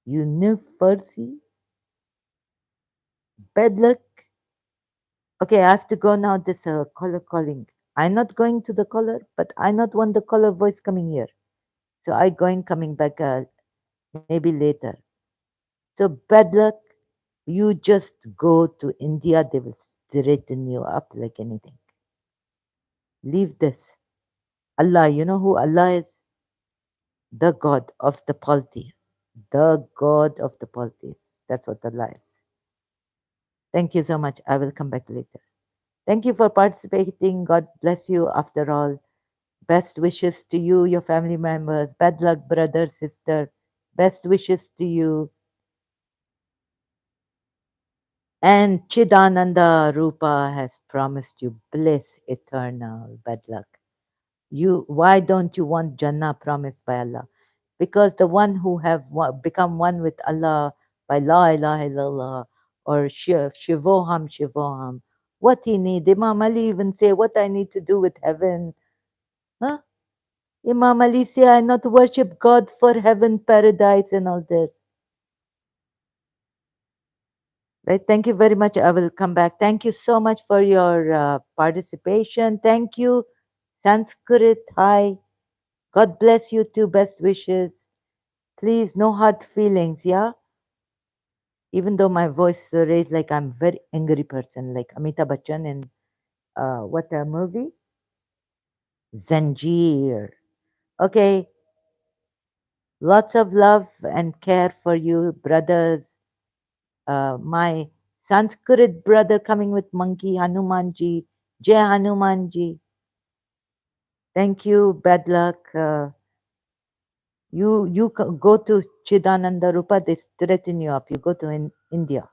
You know Farsi? Bad luck. Okay, I have to go now. This caller calling. I'm not going to the caller, but I not want the caller voice coming here. So I going coming back maybe later. So bad luck. You just go to India. They will straighten you up like anything. Leave this. Allah, you know who Allah is? The God of the polytheists. The God of the polytheists. That's what Allah is. Thank you so much. I will come back later. Thank you for participating. God bless you after all. Best wishes to you, your family members. Bad luck, brother, sister. Best wishes to you. And Chidananda Rupa has promised you bliss eternal. Bad luck. Why don't you want Jannah promised by Allah? Because the one who have become one with Allah by La ilaha illallah or Shivoham Shivoham, what he need? Imam Ali even say, what I need to do with heaven? Huh? Imam Ali say, I not worship God for heaven, paradise, and all this. Right? Thank you very much. I will come back. Thank you so much for your participation. Thank you, Sanskrit. Hi. God bless you too. Best wishes. Please, no hard feelings. Yeah. Even though my voice raised like I'm very angry person, like Amitabh Bachchan in what a movie? Zanjeer. Okay. Lots of love and care for you, brothers. My Sanskrit brother coming with monkey, Hanumanji. Jai Hanumanji. Thank you. Bad luck. You go to Chidananda Rupa, they straighten you up. You go to India.